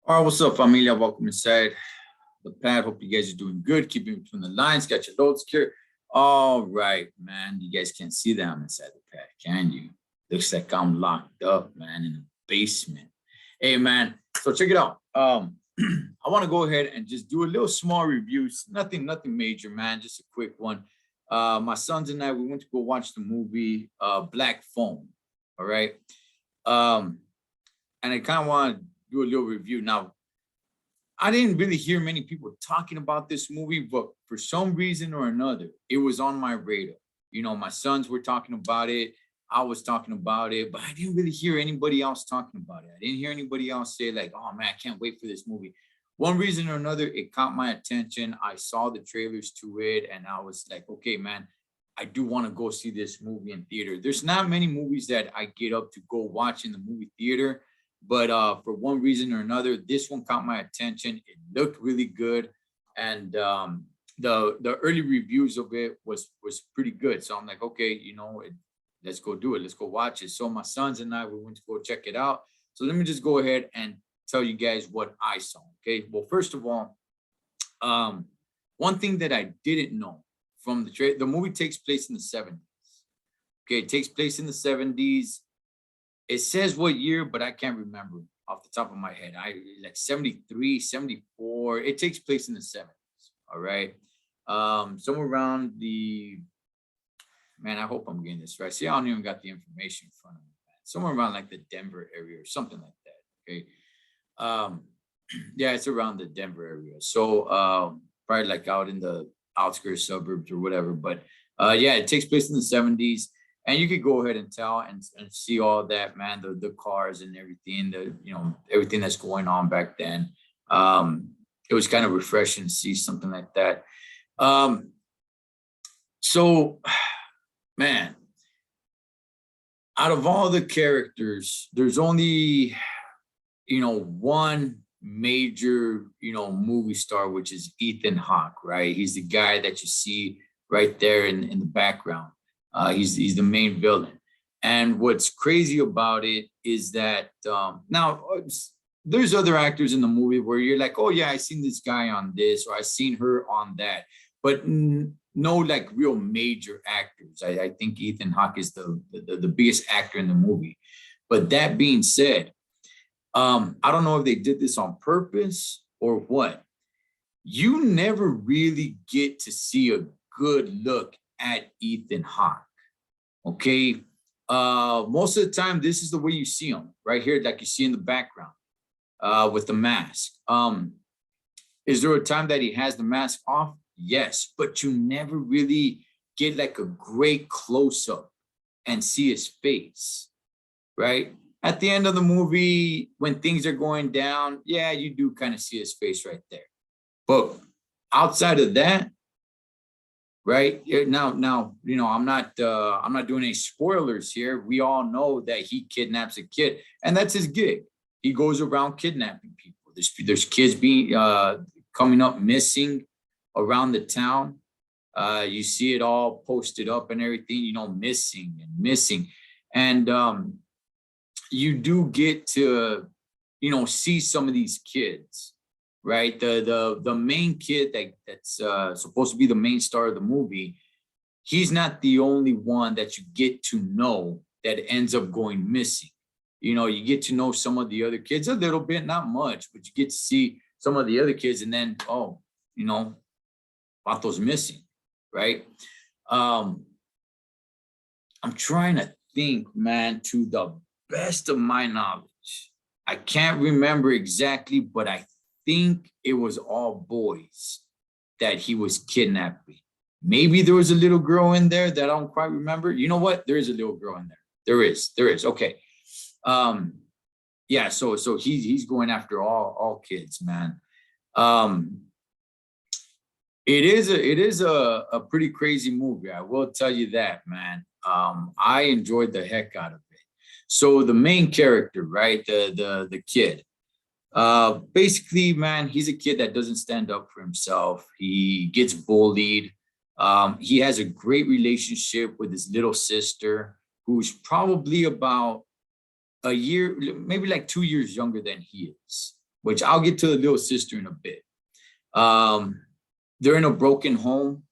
All right, what's up, familia? Welcome inside the pad. Hope you guys are doing good. Keeping between the lines. Got your loads secure. All right, man. You guys can't see that I'm inside the pad, can you? Looks like I'm locked up, man, in the basement. Hey, man. So check it out. I want to go ahead and just do a little small reviews. Nothing major, man. Just a quick one. My sons and I, we went to go watch the movie Black Phone. All right. And I kind of want to do a little review. Now, I didn't really hear many people talking about this movie, but for some reason or another, it was on my radar. You know, my sons were talking about it. I was talking about it, but I didn't really hear anybody else talking about it. I didn't hear anybody else say like, oh man, I can't wait for this movie. One reason or another, it caught my attention. I saw the trailers to it and I was like, okay, man, I do want to go see this movie in theater. There's not many movies that I get up to go watch in the movie theater. But for one reason or another, this one caught my attention. It looked really good, and the early reviews of it was pretty good. So I'm like, okay, let's go do it. Let's go watch it. So my sons and I, we went to go check it out. So let me just go ahead and tell you guys what I saw. Okay. Well, first of all, one thing that I didn't know from the movie takes place in the 70s. Okay, it takes place in the 70s. It says what year, but I can't remember off the top of my head. I like 73, 74. It takes place in the 70s. All right. Somewhere around man, I hope I'm getting this right. See, I don't even got the information in front of me. Man. Somewhere around like the Denver area or something like that. Okay. Yeah, it's around the Denver area. So probably like out in the outskirts suburbs or whatever. But yeah, it takes place in the 70s. And you could go ahead and tell and see all that, man, the cars and everything, everything that's going on back then. It was kind of refreshing to see something like that. So, man, out of all the characters, there's only, one major, movie star, which is Ethan Hawke, right? He's the guy that you see right there in the background. He's the main villain. And what's crazy about it is that now there's other actors in the movie where you're like, oh yeah, I seen this guy on this or I seen her on that, but no like real major actors. I think Ethan Hawke is the biggest actor in the movie. But that being said, I don't know if they did this on purpose or what. You never really get to see a good look at Ethan Hawke. Okay. Most of the time, this is the way you see him right here, like you see in the background with the mask. Is there a time that he has the mask off? Yes, but you never really get like a great close up and see his face, right? At the end of the movie, when things are going down, yeah, you do kind of see his face right there. But outside of that, right now, I'm not doing any spoilers here. We all know that he kidnaps a kid, and that's his gig. He goes around kidnapping people. There's kids being coming up missing around the town. You see it all posted up and everything, missing, and you do get to see some of these kids. Right, the main kid that's supposed to be the main star of the movie, he's not the only one that you get to know that ends up going missing. You get to know some of the other kids a little bit, not much, but you get to see some of the other kids, and then Vato's missing, right? I'm trying to think, man, to the best of my knowledge, I can't remember exactly, but I think it was all boys that he was kidnapping. Maybe there was a little girl in there that I don't quite remember. You know what? There is a little girl in there. There is. Okay. Yeah. So he's going after all kids, man. It is a pretty crazy movie. I will tell you that, man. I enjoyed the heck out of it. So the main character, right? The kid. Basically, man, he's a kid that doesn't stand up for himself. He gets bullied. He has a great relationship with his little sister, who's probably about a year, maybe like 2 years younger than he is. which I'll get to the little sister in a bit. They're in a broken home.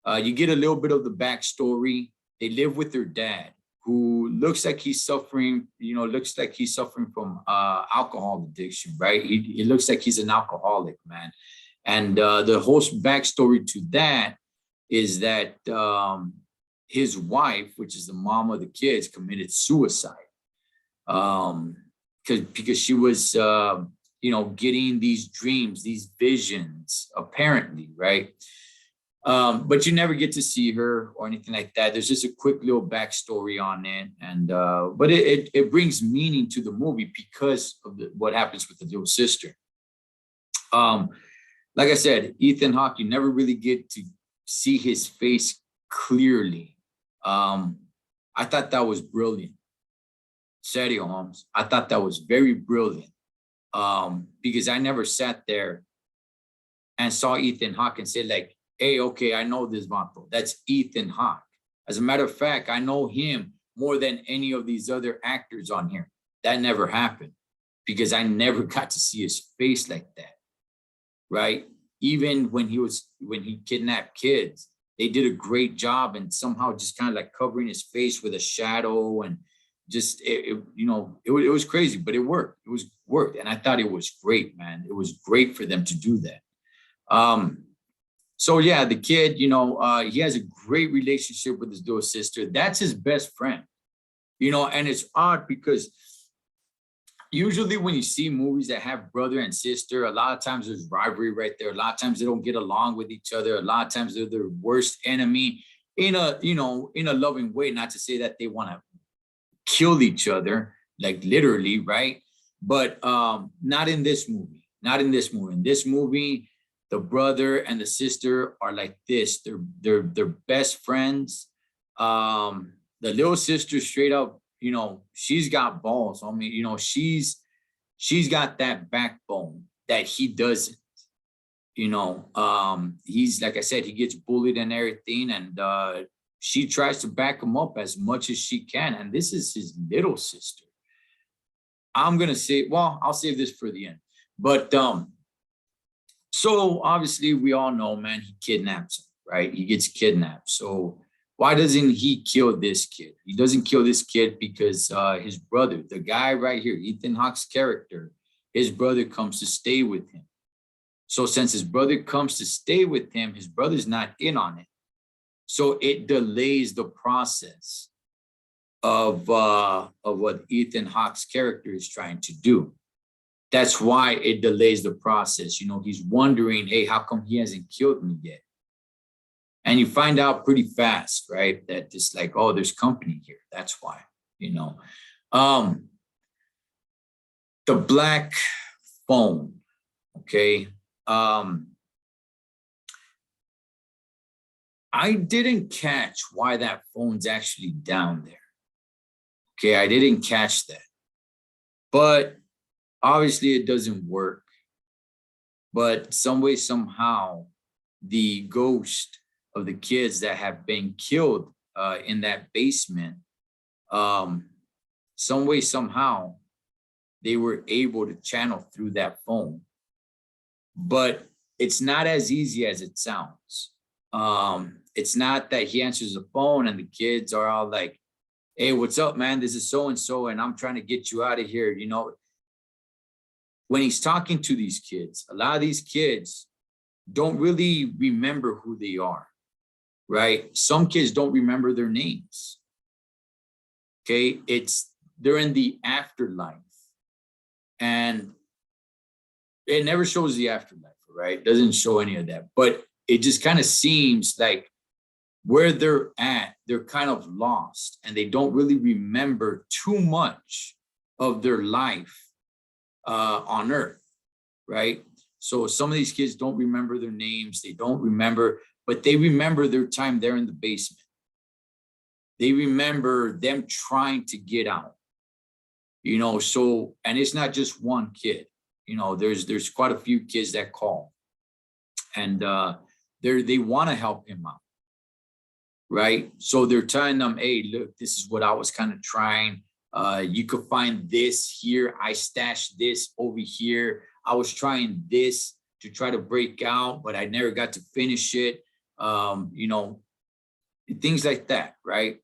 You get a little bit of the backstory. They live with their dad, who looks like he's suffering, looks like he's suffering from alcohol addiction, right? It looks like he's an alcoholic, man. And the whole backstory to that is that his wife, which is the mom of the kids, committed suicide because she was, getting these dreams, these visions, apparently, right? But you never get to see her or anything like that. There's just a quick little backstory on it, and but it brings meaning to the movie because of what happens with the little sister. Like I said, Ethan Hawke, you never really get to see his face clearly. I thought that was brilliant. Serio, Holmes. I thought that was very brilliant because I never sat there and saw Ethan Hawke and said, like, hey, okay, I know this vato. That's Ethan Hawke. As a matter of fact, I know him more than any of these other actors on here. That never happened because I never got to see his face like that, right? Even when he kidnapped kids, they did a great job and somehow just kind of like covering his face with a shadow and just, it was crazy, but it worked. It worked. And I thought it was great, man. It was great for them to do that. So yeah, the kid, he has a great relationship with his little sister. That's his best friend, and it's odd because usually when you see movies that have brother and sister, a lot of times there's rivalry right there. A lot of times they don't get along with each other. A lot of times they're their worst enemy in a loving way. Not to say that they want to kill each other, like literally, right? But not in this movie. Not in this movie. In this movie, the brother and the sister are like this. They're best friends. The little sister straight up, she's got balls. I mean, she's got that backbone that he doesn't. He's, like I said, he gets bullied and everything, and she tries to back him up as much as she can. And this is his little sister. I'm gonna say, well, I'll save this for the end. But so obviously we all know, man, he kidnaps him, right? He gets kidnapped. So why doesn't he kill this kid? He doesn't kill this kid because his brother, the guy right here, Ethan Hawke's character, his brother comes to stay with him. So since his brother comes to stay with him, his brother's not in on it. So it delays the process of what Ethan Hawke's character is trying to do. That's why it delays the process. He's wondering, hey, how come he hasn't killed me yet? And you find out pretty fast, right? That it's like, oh, there's company here. That's why, The black phone, okay? I didn't catch why that phone's actually down there. Okay, I didn't catch that. But obviously it doesn't work. But some way, somehow, the ghost of the kids that have been killed in that basement, some way, somehow, they were able to channel through that phone. But it's not as easy as it sounds. It's not that he answers the phone and the kids are all like, hey, what's up, man? This is so-and-so, and I'm trying to get you out of here. When he's talking to these kids, a lot of these kids don't really remember who they are, right? Some kids don't remember their names. Okay, they're in the afterlife, and it never shows the afterlife, right? It doesn't show any of that, but it just kind of seems like where they're at, they're kind of lost and they don't really remember too much of their life on earth, right? So some of these kids don't remember their names, they don't remember, but they remember their time there in the basement. They remember them trying to get out, so, and it's not just one kid, there's quite a few kids that call and they want to help him out. Right. So they're telling them, hey, look, this is what I was kind of trying. You could find this here. I stashed this over here. I was trying this to try to break out, but I never got to finish it. You know, things like that, right?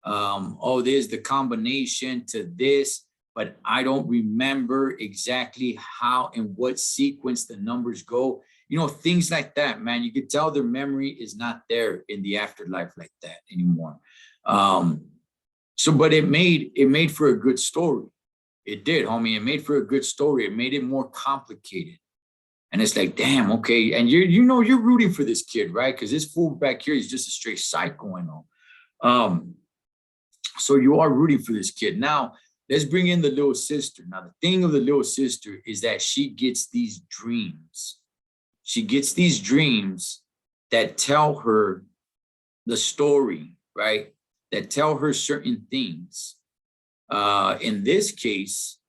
Oh, there's the combination to this, but I don't remember exactly how and what sequence the numbers go. You know, things like that, man. You could tell their memory is not there in the afterlife like that anymore. So, but it made for a good story. It did, homie. It made for a good story. It made it more complicated. And it's like, damn, okay. And you're rooting for this kid, right? Because this fool back here is just a straight psycho and all. So you are rooting for this kid. Now, let's bring in the little sister. Now, the thing of the little sister is that she gets these dreams. She gets these dreams that tell her the story, right? That tell her certain things. In this case,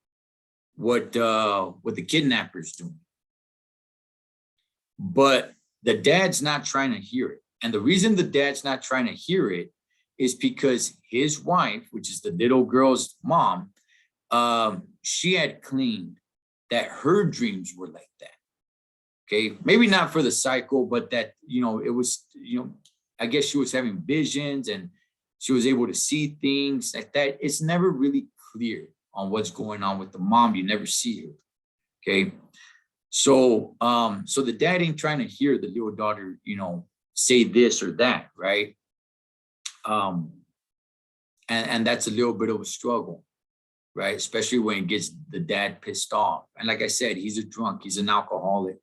what the kidnapper's doing. But the dad's not trying to hear it. And the reason the dad's not trying to hear it is because his wife, which is the little girl's mom, she had claimed that her dreams were like that. Okay, maybe not for the cycle, but that, it was, I guess she was having visions and she was able to see things like that. It's never really clear on what's going on with the mom. You never see her. Okay. So the dad ain't trying to hear the little daughter, say this or that, right? And that's a little bit of a struggle, right? Especially when it gets the dad pissed off. And like I said, he's a drunk, he's an alcoholic,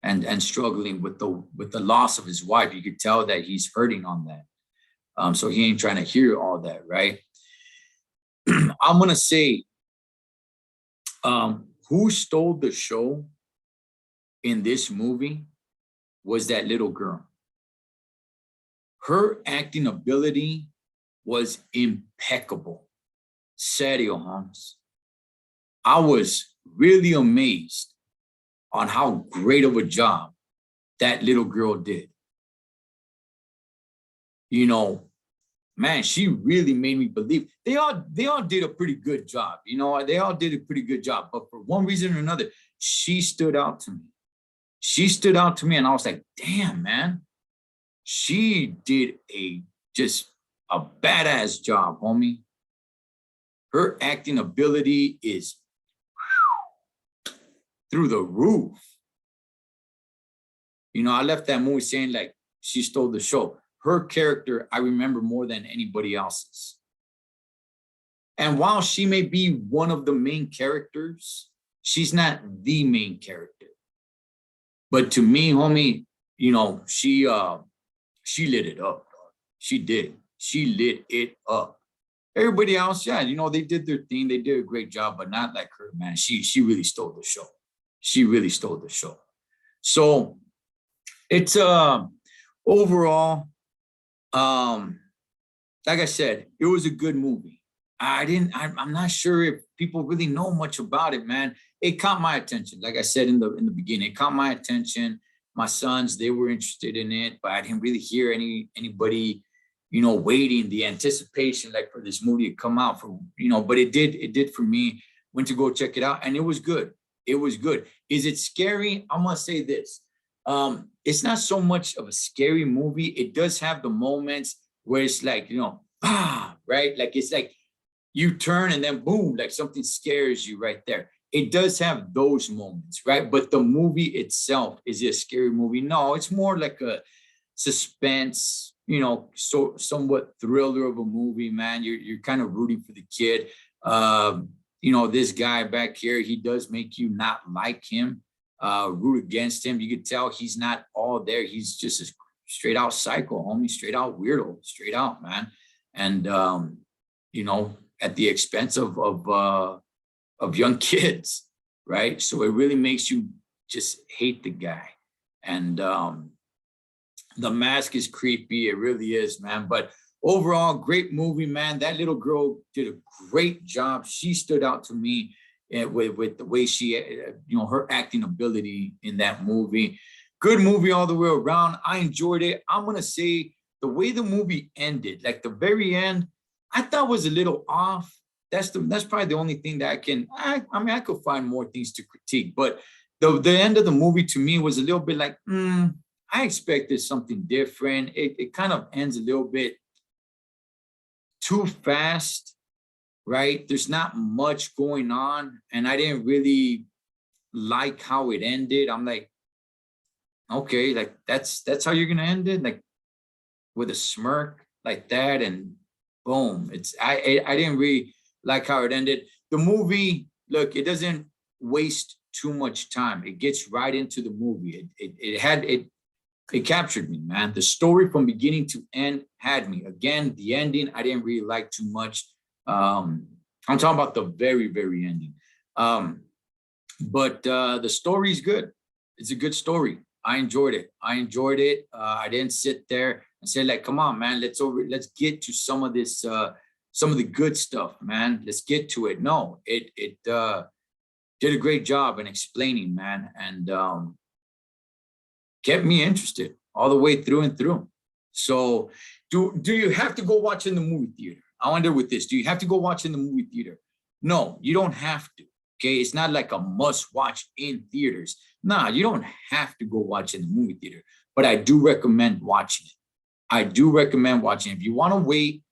and struggling with the loss of his wife. You could tell that he's hurting on that. So he ain't trying to hear all that, right? I'm gonna say, who stole the show in this movie was that little girl. Her acting ability was impeccable. Serio, Holmes. I was really amazed on how great of a job that little girl did. Man, she really made me believe. They all did a pretty good job. They all did a pretty good job. But for one reason or another, she stood out to me. She stood out to me, and I was like, damn, man. She did just a badass job, homie. Her acting ability is through the roof. I left that movie saying, like, she stole the show. Her character, I remember more than anybody else's. And while she may be one of the main characters, she's not the main character. But to me, homie, she lit it up. She did. She lit it up. Everybody else, yeah, they did their thing. They did a great job, but not like her, man. She really stole the show. She really stole the show. So it's overall, like I said, it was a good movie. I'm not sure if people really know much about it, man. It caught my attention. Like I said in the beginning, it caught my attention. My sons, they were interested in it, but I didn't really hear anybody, waiting, the anticipation, like, for this movie to come out but it did for me. Went to go check it out, and it was good. It was good. Is it scary? I'm gonna say this. It's not so much of a scary movie. It does have the moments where it's like, right? Like, it's like you turn and then boom, like something scares you right there. It does have those moments, right? But the movie itself, is it a scary movie? No, it's more like a suspense, so somewhat thriller of a movie, man. You're kind of rooting for the kid. This guy back here, he does make you not like him, root against him. You could tell he's not all there. He's just a straight out psycho, homie, straight out weirdo, straight out, man. And at the expense of young kids, right? So it really makes you just hate the guy. And the mask is creepy. It really is, man. But overall, great movie, man. That little girl did a great job. She stood out to me with the way she, her acting ability in that movie. Good movie all the way around. I enjoyed it. I'm going to say the way the movie ended, like the very end, I thought was a little off. That's probably the only thing that I could find more things to critique, but the end of the movie to me was a little bit like, I expected something different. It kind of ends a little bit too fast, right? There's not much going on, and I didn't really like how it ended. I'm like, okay, like that's how you're gonna end it, like with a smirk like that, and boom. I didn't really like how it ended. The movie, look, it doesn't waste too much time. It gets right into the movie. It captured me, man. The story from beginning to end had me. Again, the ending I didn't really like too much. I'm talking about the very, very ending. But the story's good. It's a good story. I enjoyed it. I didn't sit there and say, like, come on, man, let's get to some of this, some of the good stuff, man. Let's get to it. No, it did a great job in explaining, man, and kept me interested all the way through and through. So do you have to go watch in the movie theater? I wonder with this, do you have to go watch in the movie theater? No, you don't have to. Okay, it's not like a must watch in theaters. Nah, you don't have to go watch in the movie theater, but I do recommend watching it. I do recommend watching it. If you want to wait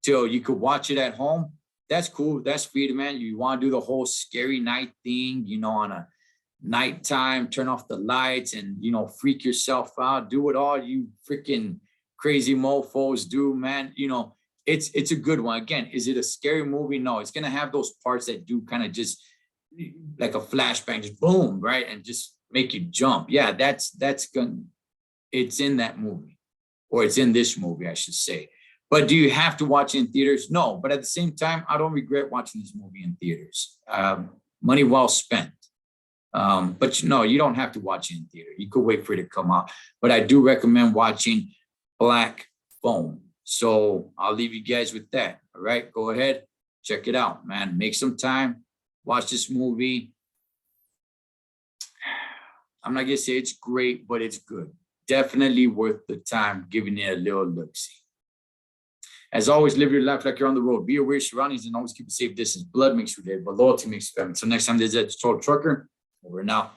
till you could watch it at home, that's cool. That's freedom, man. You want to do the whole scary night thing, on a nighttime, turn off the lights and, freak yourself out. Do what all you freaking crazy mofos do, man. It's a good one. Again, is it a scary movie? No, it's going to have those parts that do kind of just like a flashbang, just boom, right? And just make you jump. Yeah, that's going, it's in that movie, or it's in this movie, I should say. But do you have to watch it in theaters? No, but at the same time, I don't regret watching this movie in theaters. Money well spent. But no, you don't have to watch it in theater. You could wait for it to come out. But I do recommend watching Black Phone. So I'll leave you guys with that. All right, go ahead, check it out, man. Make some time, watch this movie. I'm not gonna say it's great, but it's good. Definitely worth the time giving it a little look-see. As always, live your life like you're on the road. Be aware of your surroundings and always keep a safe distance. Blood makes you dead, but loyalty makes you family. So next time, there's that Thecholotrucker. Over and out.